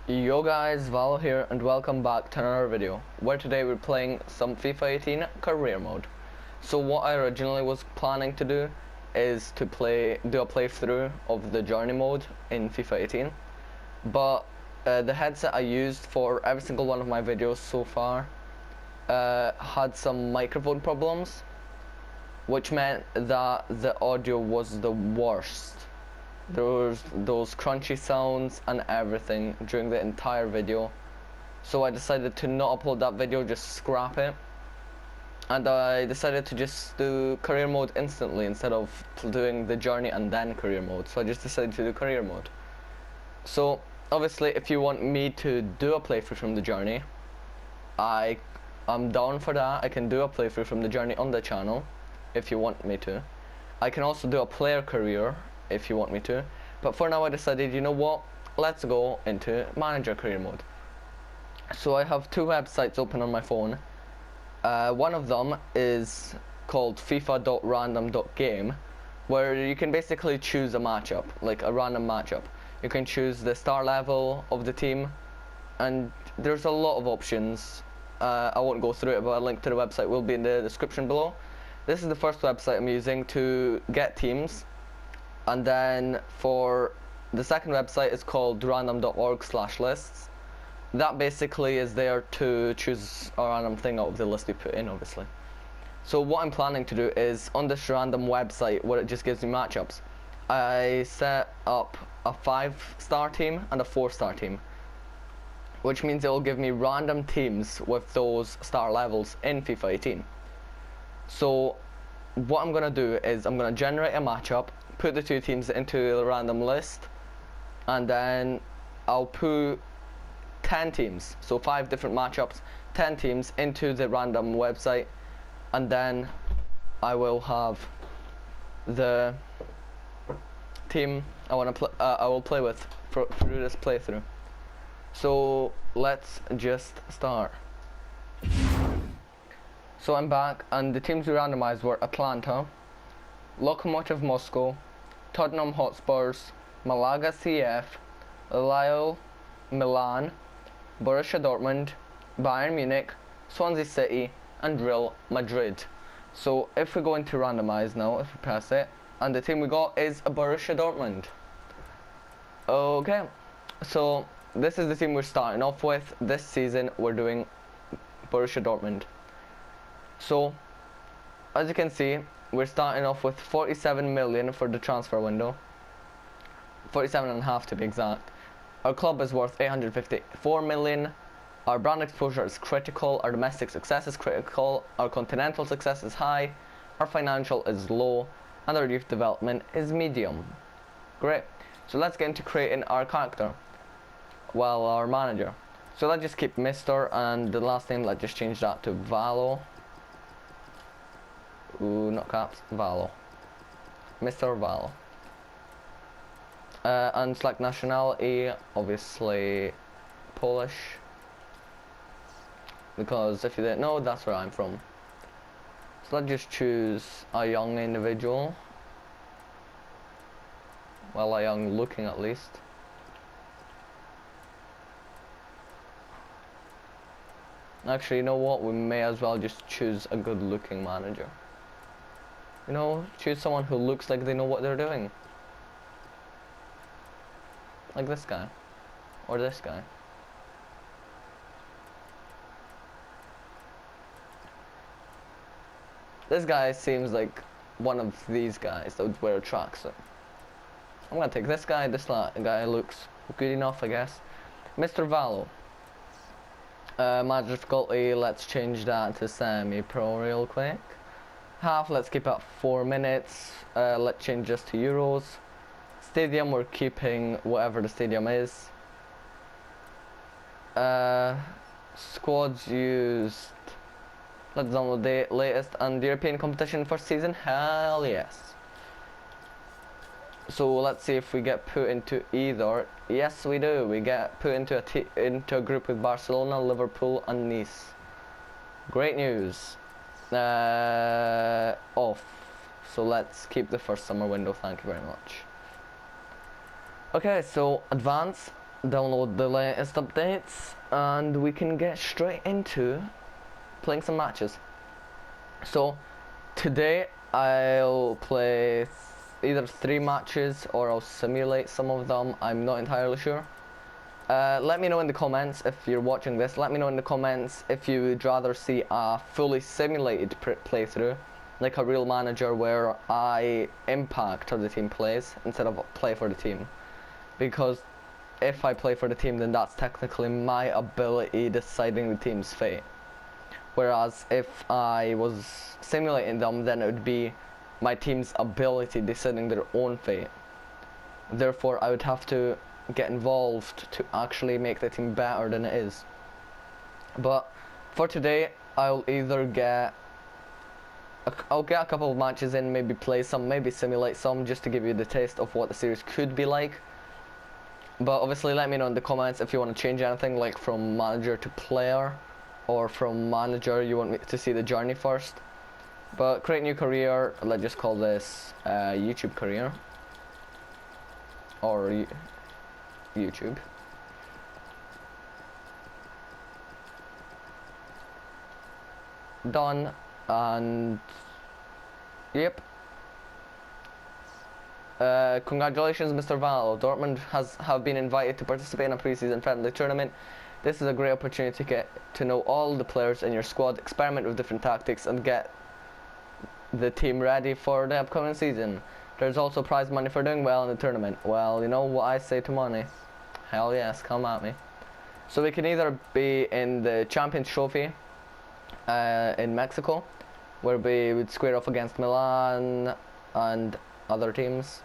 Yo guys, Valo here and welcome back to another video where today we're playing some FIFA 18 career mode. So what I originally was planning to do is to do a playthrough of the journey mode in FIFA 18, but the headset I used for every single one of my videos so far had some microphone problems, which meant that the audio was the worst. There was those crunchy sounds and everything during the entire video, so I decided to not upload that video, just scrap it, and I decided to just do career mode instantly instead of doing the journey and then career mode. So I just decided to do career mode. So obviously if you want me to do a playthrough from the journey, I'm down for that. I can do a playthrough from the journey on the channel if you want me to. I can also do a player career if you want me to, but for now I decided, you know what, let's go into manager career mode. So I have two websites open on my phone. One of them is called fifa.random.game, where you can basically choose a matchup, like a random matchup. You can choose the star level of the team, and there's a lot of options. I won't go through it, but a link to the website will be in the description below. This is the first website I'm using to get teams. And then for the second website is called random.org/lists. That basically is there to choose a random thing out of the list you put in, obviously. So what I'm planning to do is, on this random website where it just gives me matchups, I set up a 5-star team and a 4-star team, which means it will give me random teams with those star levels in FIFA 18. So what I'm gonna do is I'm gonna generate a matchup, put the two teams into the random list, and then I'll put 10 teams, so 5 different matchups, 10 teams into the random website, and then I will have the team I will play with through this playthrough. So let's just start. So I'm back, and the teams we randomized were Atlanta, Lokomotiv Moscow, Tottenham Hotspurs, Malaga CF, Lille, Milan, Borussia Dortmund, Bayern Munich, Swansea City, and Real Madrid. So if we go into randomize now, if we press it, and the team we got is Borussia Dortmund. Okay, so this is the team we're starting off with. This season we're doing Borussia Dortmund. So as you can see, we're starting off with 47 million for the transfer window, 47.5 to be exact. Our club is worth 854 million. Our brand exposure is critical. Our domestic success is critical. Our continental success is high. Our financial is low, and our youth development is medium. Great. So let's get into creating our character. Well, our manager. So let's just keep Mr. and the last name, let's just change that to Valo. Ooh, not caps, Valo. Mr. Valo. And select nationality, obviously Polish, because if you didn't know, that's where I'm from. So let's just choose a young individual. Well, a young looking at least. Actually, you know what, we may as well just choose a good looking manager. You know, choose someone who looks like they know what they're doing. Like this guy. Or this guy. This guy seems like one of these guys that would wear a tracksuit. I'm gonna take this guy. This guy looks good enough, I guess. Mr. Valo. Match difficulty, let's change that to semi-pro real quick. Half, let's keep it 4 minutes. Let's change this to Euros. Stadium, we're keeping whatever the stadium is. Squads used, let's download the latest and European competition for season. Hell yes. So let's see if we get put into either. Yes, we do. We get put into a group with Barcelona, Liverpool, and Nice. Great news. Off. So let's keep the first summer window, thank you very much. Okay, so advance. download the latest updates, and we can get straight into playing some matches. So today I'll play either 3 matches or I'll simulate some of them. I'm not entirely sure. Let me know in the comments if you're watching this. Let me know in the comments if you would rather see a fully simulated playthrough, like a real manager where I impact how the team plays instead of play for the team. Because if I play for the team, then that's technically my ability deciding the team's fate. Whereas if I was simulating them, then it would be my team's ability deciding their own fate. Therefore, I would have to get involved to actually make the team better than it is. But for today, I'll either get I'll get a couple of matches in, maybe play some, maybe simulate some, just to give you the taste of what the series could be like. But obviously let me know in the comments if you want to change anything, like from manager to player, or from manager you want me to see the journey first. But create new career, let's just call this YouTube career, or YouTube. Done, and yep. Congratulations, Mr. Valo. Dortmund have been invited to participate in a preseason friendly tournament. This is a great opportunity to get to know all the players in your squad, experiment with different tactics, and get the team ready for the upcoming season. There's also prize money for doing well in the tournament. Well, you know what I say to money. Hell yes, come at me. So we can either be in the Champions Trophy in Mexico, where we would square off against Milan and other teams.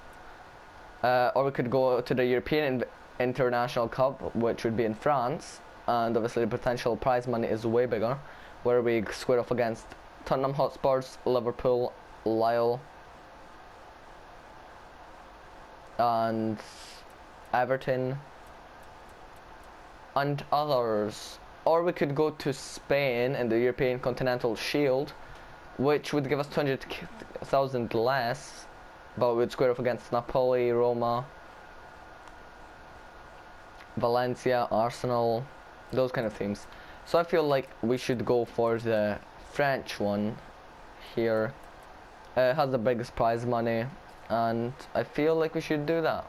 Or we could go to the European International Cup, which would be in France, and obviously the potential prize money is way bigger, where we square off against Tottenham Hotspurs, Liverpool, Lille, and Everton, and others. Or we could go to Spain in the European Continental Shield, which would give us 200,000 less, but we'd square off against Napoli, Roma, Valencia, Arsenal, those kind of teams. So I feel like we should go for the French one here. It has the biggest prize money, and I feel like we should do that.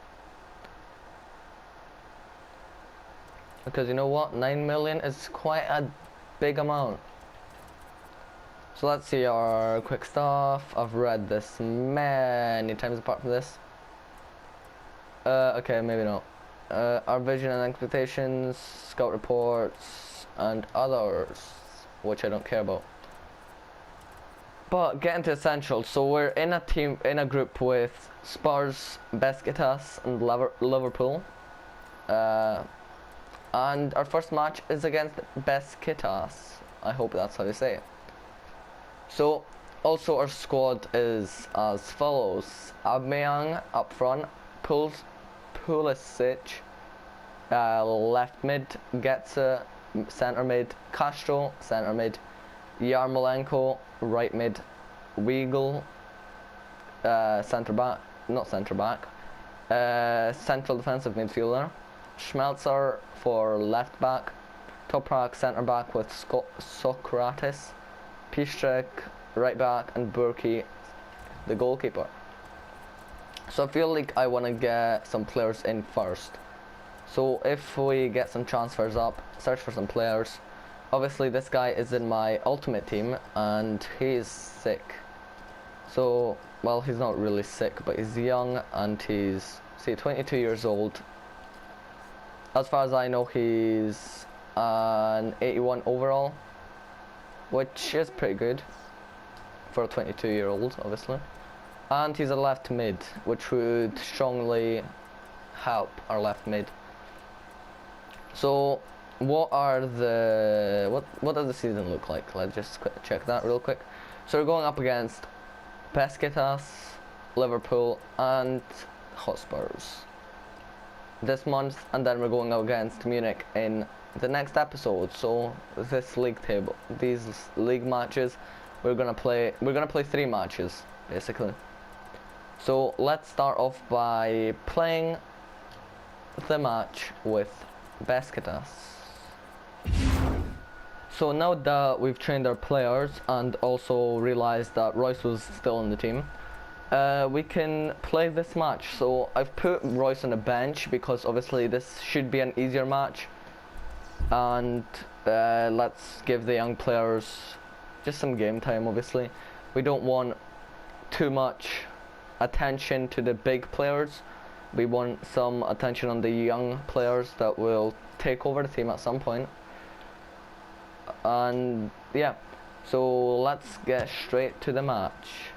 Because you know what, 9 million is quite a big amount. So let's see our quick stuff. I've read this many times apart from this. Okay, maybe not. Our vision and expectations, scout reports, and others, which I don't care about. But getting to essentials. So we're in a team, in a group with Spurs, Besiktas, and Liverpool. And our first match is against Besiktas. I hope that's how you say it. So, also our squad is as follows: Aubameyang up front, Pulisic left mid, Getze centre mid, Castro centre mid, Yarmolenko right mid, Weigl central defensive midfielder, Schmelzer for left back, Toprak centre back with Socrates, Piszczek right back, and Burki the goalkeeper. So I feel like I want to get some players in first. So if we get some transfers up, search for some players. Obviously this guy is in my ultimate team and he's sick. So, well, he's not really sick, but he's young and he's, 22 years old. As far as I know, he's an 81 overall, which is pretty good for a 22-year-old, obviously. And he's a left mid, which would strongly help our left mid. So, what does the season look like? Let's just check that real quick. So we're going up against Besiktas, Liverpool, and Hotspurs this month, and then we're going up against Munich in the next episode. So this league table, these league matches, we're gonna play 3 matches basically. So let's start off by playing the match with Besiktas. So now that we've trained our players and also realized that Royce was still on the team, we can play this match. So I've put Royce on a bench because obviously this should be an easier match, and let's give the young players just some game time. Obviously we don't want too much attention to the big players. We want some attention on the young players that will take over the team at some point. And yeah, so let's get straight to the match.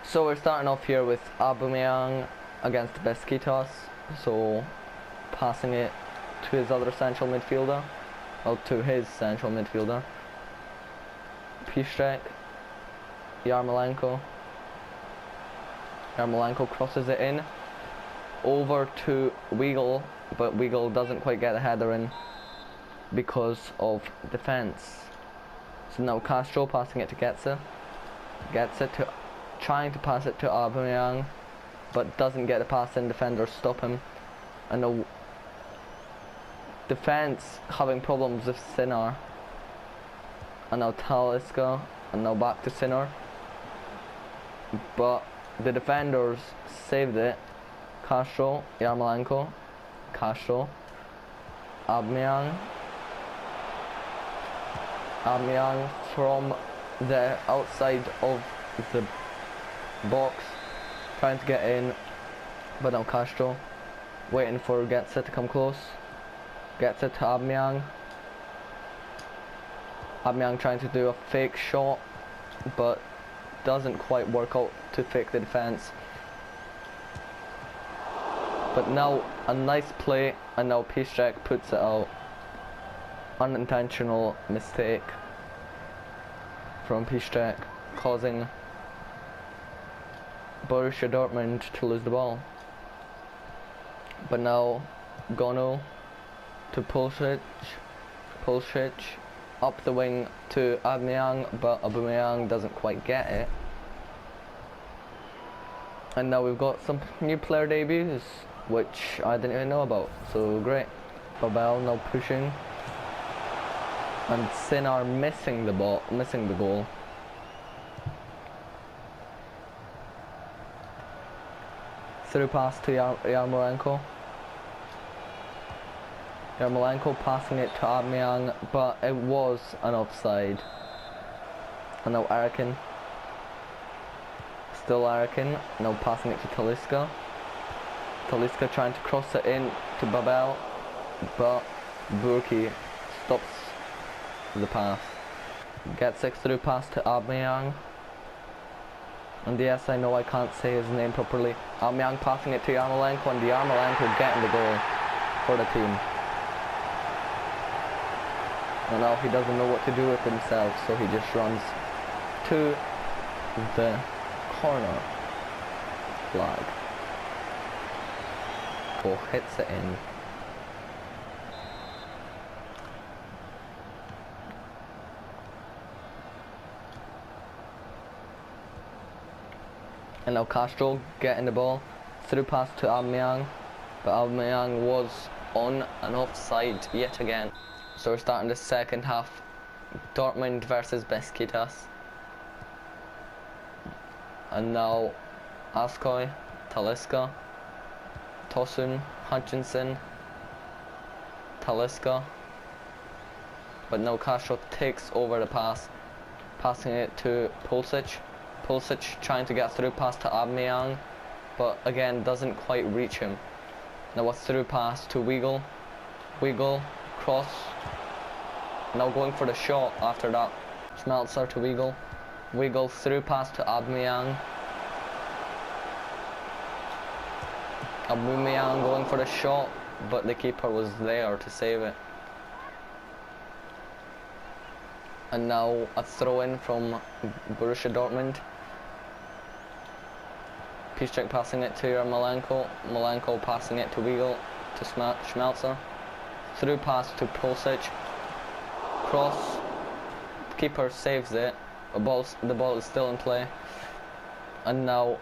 So we're starting off here with Aubameyang against Besiktas. So passing it to his other central midfielder, well, to his central midfielder, Piszczek, Yarmolenko crosses it in over to Weigl, but Weigl doesn't quite get the header in because of defense. So now Castro passing it to Getze to trying to pass it to Aubameyang, but doesn't get the pass in. Defenders stop him, and now defense having problems with Sinar, and now Talisca, and now back to Sinar, but the defenders saved it. Castro, Yarmolenko, Castro, Aubameyang from the outside of the box, trying to get in, but now Castro waiting for Getze to come close. Getze to Aubameyang. Aubameyang trying to do a fake shot, but doesn't quite work out to fake the defense. But now a nice play, and now Piszczek puts it out. Unintentional mistake from Piszczek, causing Borussia Dortmund to lose the ball. But now Gono to Pulisic up the wing to Aubameyang, but Aubameyang doesn't quite get it. And now we've got some new player debuts, which I didn't even know about, so great. Babel now pushing, and Sinar missing the goal. Through pass to Yarmolenko. Yarmolenko passing it to Aubameyang, but it was an offside. And now Arakin. Still Arakin, now passing it to Talisca. Talisca trying to cross it in to Babel, but Burki stops the pass. Gets through pass to Aubameyang. And yes, I know I can't say his name properly. Aubameyang passing it to Yarmolenko, and Yarmolenko getting the goal for the team. And now he doesn't know what to do with himself, so he just runs to the corner flag. Or hits it in. And now Castro getting the ball, through pass to Aubameyang, but Aubameyang was on an offside yet again. So we're starting the second half, Dortmund versus Besiktas. And now Askoy, Talisca, Tosun, Hutchinson, Talisca. But now Castro takes over the pass, passing it to Pulisic. Pulisic trying to get through pass to Aubameyang, but again doesn't quite reach him. Now a through pass to Weigl. Weigl, cross. Now going for the shot after that. Schmelzer to Weigl. Weigl through pass to Aubameyang. Aubameyang going for the shot, but the keeper was there to save it. And now a throw in from Borussia Dortmund. Piszczek passing it to Yarmolenko. Yarmolenko passing it to Weigl, to Schmelzer. Through pass to Pulisic. Cross. Keeper saves it. The ball is still in play. And now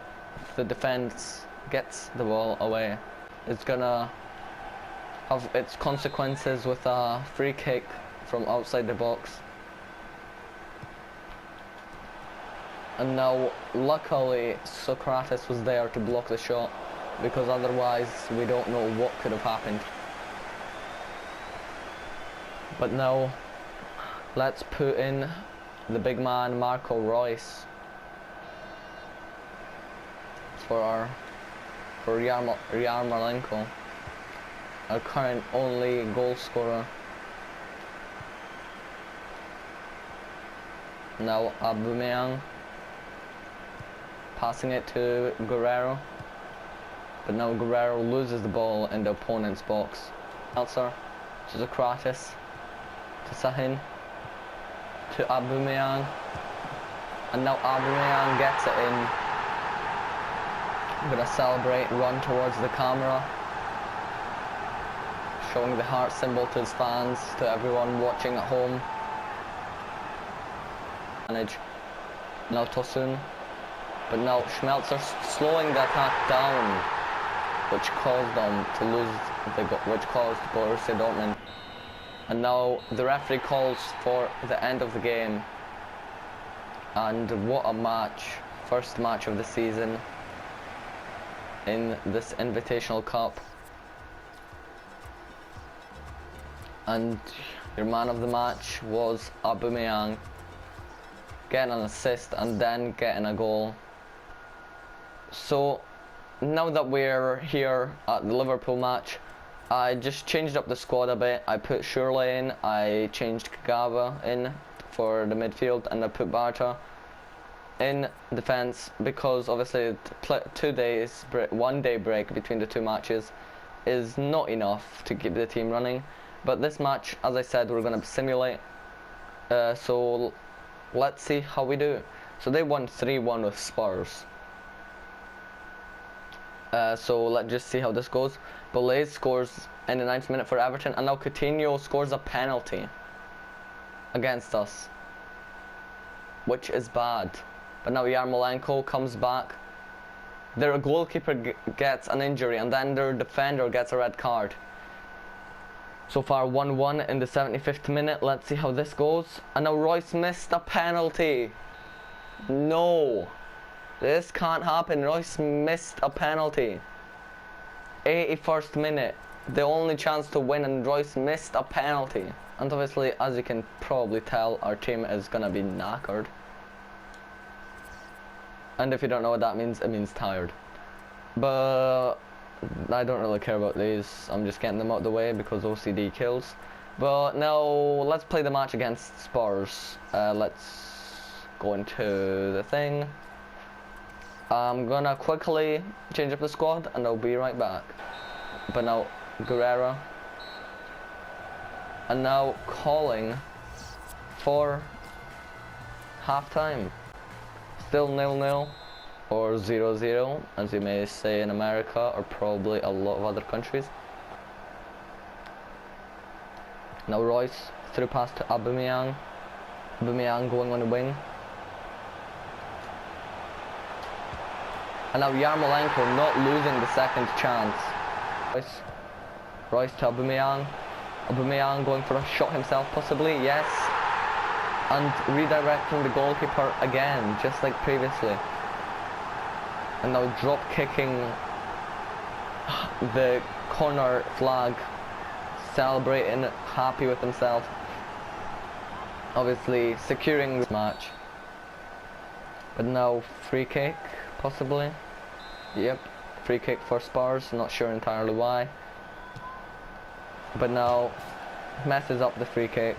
the defense gets the ball away. is gonna have its consequences with a free kick from outside the box. And now, luckily, Socrates was there to block the shot, because otherwise we don't know what could have happened. But now, let's put in the big man Marco Reus for Yarmolenko, our current only goal scorer. Now Aubameyang passing it to Guerrero, but now Guerrero loses the ball in the opponent's box. Elser to Socrates, to Sahin, to Aubameyang, and now Aubameyang gets it in. Gonna celebrate, run towards the camera, showing the heart symbol to his fans, to everyone watching at home. Manage. Now Tosun, but now Schmelzer slowing the attack down, which caused them to lose the goal, which caused Borussia Dortmund. And now the referee calls for the end of the game. And what a match! First match of the season in this Invitational Cup. And your man of the match was Aubameyang, getting an assist and then getting a goal. So now that we're here at the Liverpool match, I just changed up the squad a bit. I put Shurley in, I changed Kagawa in for the midfield, and I put Barta in defence, because obviously 1 day break between the two matches is not enough to keep the team running. But this match, as I said, we're going to simulate, so let's see how we do. So they won 3-1 with Spurs. So let's just see how this goes. Boulez scores in the 9th minute for Everton, and now Coutinho scores a penalty against us, which is bad. But now Yarmolenko comes back. Their goalkeeper gets an injury, and then their defender gets a red card. So far 1-1 in the 75th minute. Let's see how this goes. And now Reus missed a penalty. No, this can't happen. Reus missed a penalty. 81st minute, the only chance to win, and Reus missed a penalty. And obviously, as you can probably tell, our team is gonna be knackered. And if you don't know what that means, it means tired. But I don't really care about these. I'm just getting them out of the way because OCD kills. But now let's play the match against Spurs. Let's go into the thing. I'm gonna quickly change up the squad and I'll be right back. But now Guerrero, and now calling for half-time. Still 0-0 or 0-0, as you may say in America, or probably a lot of other countries. Now Reus through pass to Aubameyang. Aubameyang going on the wing. And now Yarmolenko not losing the second chance. Reus to Aubameyang. Aubameyang going for a shot himself possibly, yes. And redirecting the goalkeeper again, just like previously. And now drop kicking the corner flag, celebrating, happy with himself. Obviously securing this match. But now free kick, possibly. Yep, free kick for Spurs, not sure entirely why. But now messes up the free kick.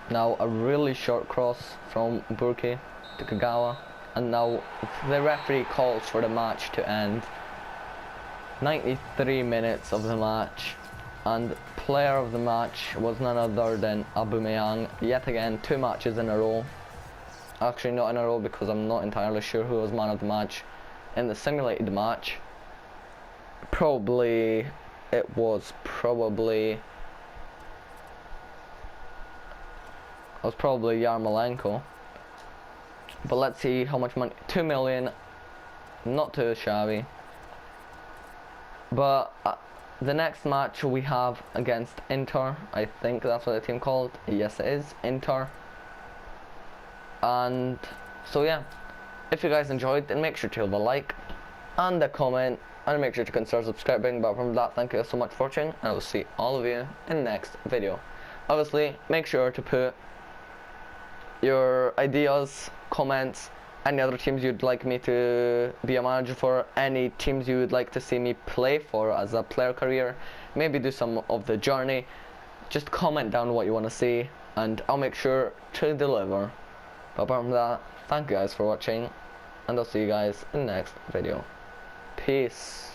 Now a really short cross from Burki to Kagawa, and now the referee calls for the match to end. 93 minutes of the match, and player of the match was none other than Aubameyang. Yet again, 2 matches in a row. Actually not in a row, because I'm not entirely sure who was man of the match in the simulated match. Probably Yarmolenko. But let's see how much money. 2 million not too shabby. But the next match we have against Inter, I think that's what the team called. Yes, it is Inter. And so yeah, if you guys enjoyed, then make sure to leave a like and a comment, and make sure to consider subscribing. But from that, thank you so much for watching, and I will see all of you in the next video. Obviously, make sure to put your ideas, comments, any other teams you'd like me to be a manager for, any teams you would like to see me play for as a player career, maybe do some of the journey. Just comment down what you want to see, and I'll make sure to deliver. But apart from that, thank you guys for watching, and I'll see you guys in the next video. Peace.